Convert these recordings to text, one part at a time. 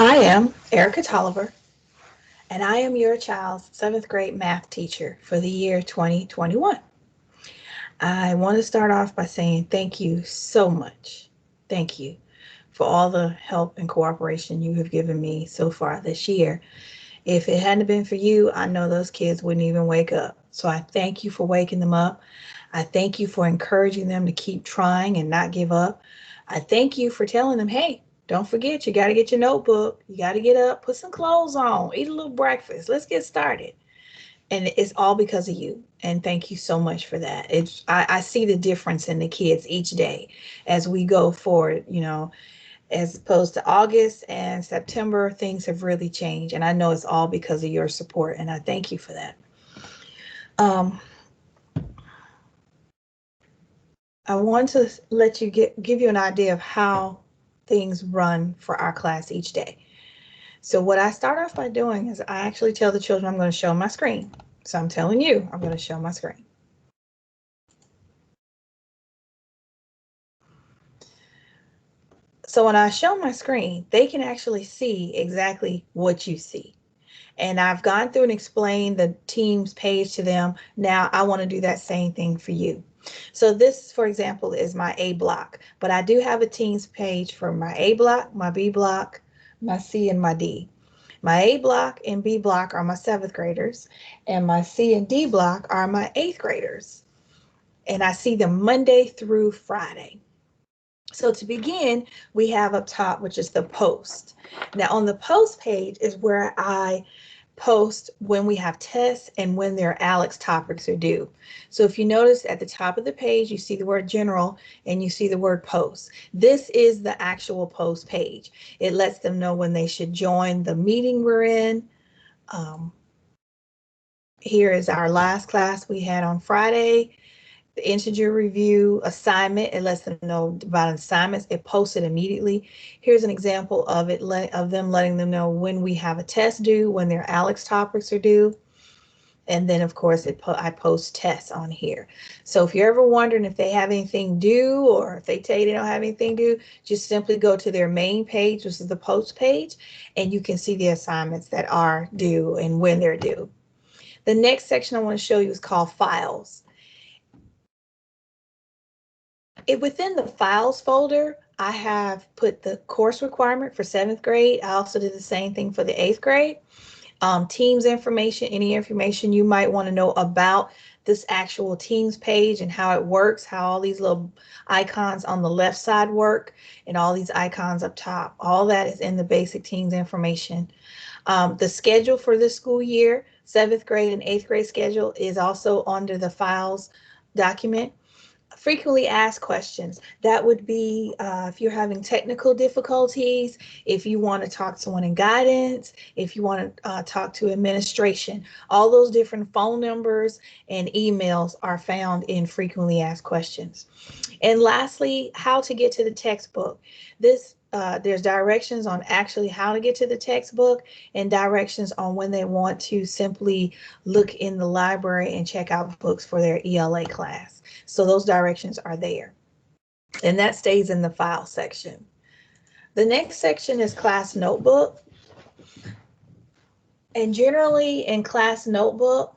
I am Erica Tolliver, and I am your child's 7th grade math teacher for the year 2021. I want to start off by saying thank you so much. Thank you for all the help and cooperation you have given me so far this year. If it hadn't been for you, I know those kids wouldn't even wake up. So I thank you for waking them up. I thank you for encouraging them to keep trying and not give up. I thank you for telling them, hey, don't forget, you got to get your notebook. You got to get up, put some clothes on, eat a little breakfast. Let's get started. And it's all because of you. And thank you so much for that. I see the difference in the kids each day as we go forward, as opposed to August and September, things have really changed. And I know it's all because of your support. And I thank you for that. Um, I want to let you give you an idea of how things run for our class each day. So what I start off by doing is I actually tell the children I'm going to show my screen. So I'm telling you, I'm going to show my screen. So when I show my screen, they can actually see exactly what you see. And I've gone through and explained the team's page to them. Now I want to do that same thing for you. So this, for example, is my A block, but I do have a team's page for my A block, my B block, my C, and my D. My A block and B block are my 7th graders, and my C and D block are my 8th graders. And I see them Monday through Friday. So to begin, we have up top, which is the post. Now on the post page is where I post when we have tests and when their ALEX topics are due. So if you notice at the top of the page, you see the word general and you see the word post. This is the actual post page. It lets them know when they should join the meeting we're in. Here is our last class we had on Friday. The integer review assignment, it lets them know about assignments. It posts it immediately. Here's an example of it, of them letting them know when we have a test due, when their ALEX topics are due. And then of course I post tests on here. So if you're ever wondering if they have anything due or if they tell you they don't have anything due, just simply go to their main page, which is the post page, and you can see the assignments that are due and when they're due. The next section I want to show you is called files. Within the files folder, I have put the course requirement for 7th grade. I also did the same thing for the 8th grade. Teams information, any information you might want to know about this actual Teams page and how it works, how all these little icons on the left side work and all these icons up top. All that is in the basic Teams information. The schedule for this school year, 7th grade and 8th grade schedule, is also under the files document. Frequently asked questions. That would be if you're having technical difficulties, if you want to talk to someone in guidance, if you want to talk to administration. All those different phone numbers and emails are found in frequently asked questions. And lastly, how to get to the textbook. There's directions on actually how to get to the textbook and directions on when they want to simply look in the library and check out books for their ELA class. So those directions are there. And that stays in the file section. The next section is class notebook. And generally in class notebook,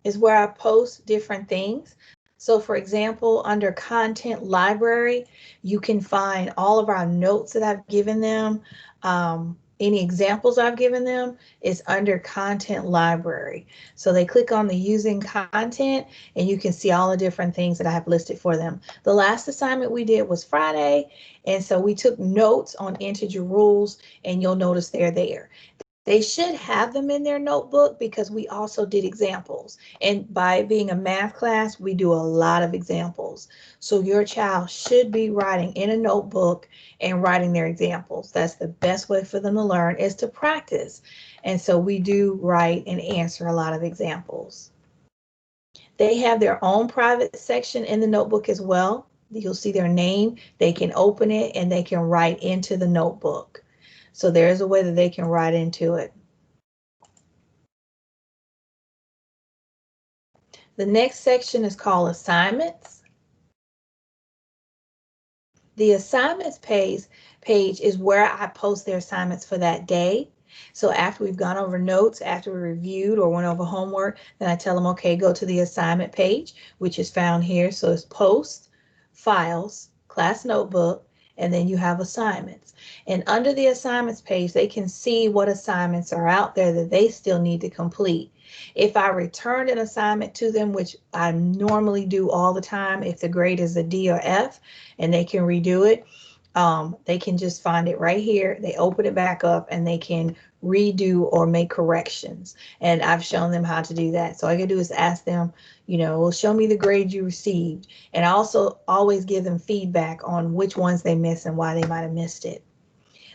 is where I post different things. So for example, under content library, you can find all of our notes that I've given them. Any examples I've given them is under content library. So they click on the using content and you can see all the different things that I have listed for them. The last assignment we did was Friday. And so we took notes on integer rules and you'll notice they're there. They should have them in their notebook because we also did examples. And by being a math class, we do a lot of examples. So your child should be writing in a notebook and writing their examples. That's the best way for them to learn, is to practice. And so we do write and answer a lot of examples. They have their own private section in the notebook as well. You'll see their name. They can open it and they can write into the notebook. So there's a way that they can write into it. The next section is called assignments. The assignments page is where I post their assignments for that day. So after we've gone over notes, after we reviewed or went over homework, then I tell them, okay, go to the assignment page, which is found here. So it's post, files, class notebook, and then you have assignments. And under the assignments page, they can see what assignments are out there that they still need to complete. If I returned an assignment to them, which I normally do all the time, if the grade is a D or F and they can redo it, they can just find it right here. They open it back up and they can redo or make corrections. And I've shown them how to do that. So all I can do is ask them, well, show me the grade you received. And I also always give them feedback on which ones they missed and why they might have missed it.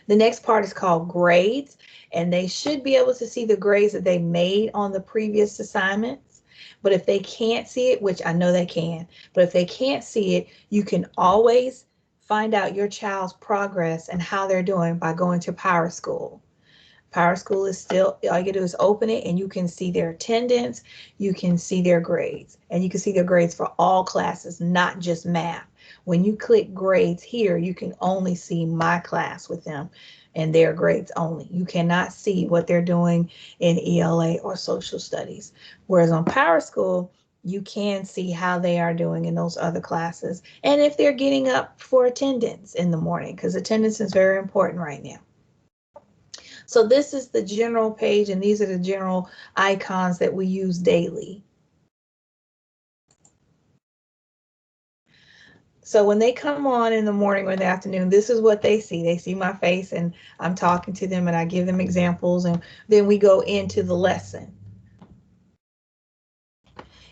The next part is called grades, and they should be able to see the grades that they made on the previous assignments. But if they can't see it, which I know they can, but if they can't see it, you can always find out your child's progress and how they're doing by going to Powerschool. Powerschool is still, all you do is open it and you can see their attendance, you can see their grades, and you can see their grades for all classes, not just math. When you click grades here, you can only see my class with them and their grades only. You cannot see what they're doing in ELA or social studies. Whereas on Powerschool, you can see how they are doing in those other classes and if they're getting up for attendance in the morning, because attendance is very important right now. So this is the general page, and these are the general icons that we use daily. So when they come on in the morning or in the afternoon, this is what they see. They see my face and I'm talking to them and I give them examples, and then we go into the lesson.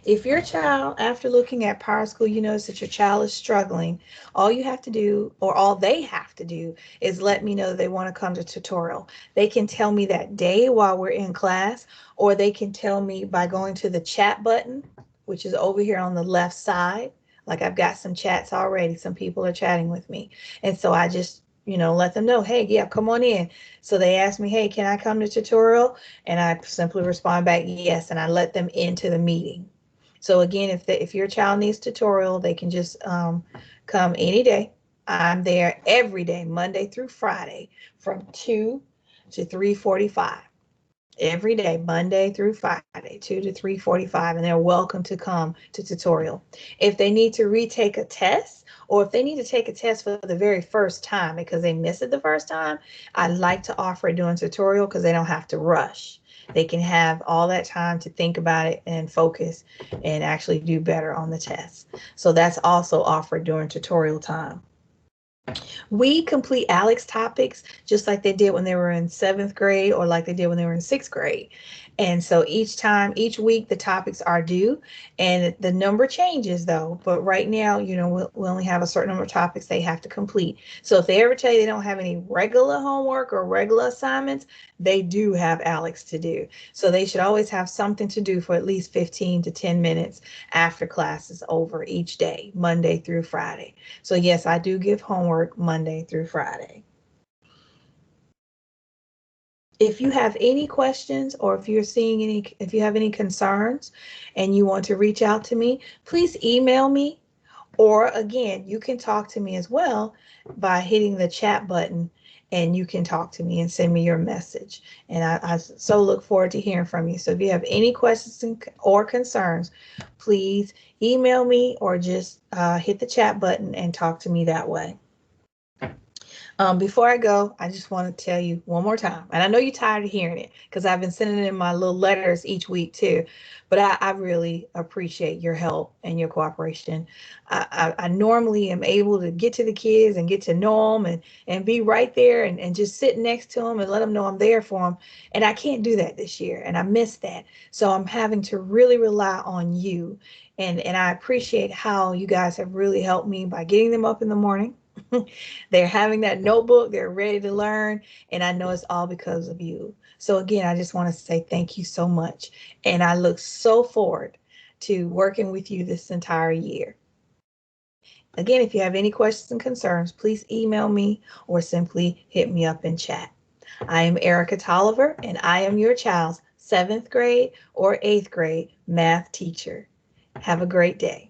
If your child, after looking at Powerschool, you notice that your child is struggling, all you have to do, or all they have to do, is let me know that they want to come to tutorial. They can tell me that day while we're in class, or they can tell me by going to the chat button, which is over here on the left side. Like I've got some chats already. Some people are chatting with me. And so I just, let them know, hey, yeah, come on in. So they ask me, hey, can I come to tutorial? And I simply respond back, yes, and I let them into the meeting. So again, if your child needs tutorial, they can just come any day. I'm there every day, Monday through Friday, from 2 to 3:45. Every day, Monday through Friday, 2 to 3:45, and they're welcome to come to tutorial. If they need to retake a test, or if they need to take a test for the very first time because they missed it the first time, I like to offer it during tutorial because they don't have to rush. They can have all that time to think about it and focus and actually do better on the test. So that's also offered during tutorial time. We complete Alex topics just like they did when they were in 7th grade or like they did when they were in 6th grade. And so each week, the topics are due and the number changes though. But right now, we only have a certain number of topics they have to complete. So if they ever tell you they don't have any regular homework or regular assignments, they do have Alex to do. So they should always have something to do for at least 15 to 10 minutes after class is over each day, Monday through Friday. So yes, I do give homework Monday through Friday. If you have any questions or if you have any concerns and you want to reach out to me, please email me, or again, you can talk to me as well by hitting the chat button and you can talk to me and send me your message. And I so look forward to hearing from you. So if you have any questions or concerns, please email me or just hit the chat button and talk to me that way. Before I go, I just want to tell you one more time, and I know you're tired of hearing it because I've been sending in my little letters each week too, but I really appreciate your help and your cooperation. I normally am able to get to the kids and get to know them and be right there and just sit next to them and let them know I'm there for them. And I can't do that this year, and I miss that. So I'm having to really rely on you. And I appreciate how you guys have really helped me by getting them up in the morning. They're having that notebook, they're ready to learn, and I know it's all because of you. So again, I just want to say thank you so much, and I look so forward to working with you this entire year. Again, if you have any questions and concerns, please email me or simply hit me up in chat. I am Erica.Tolliver, and I am your child's 7th grade or 8th grade math teacher. Have a great day.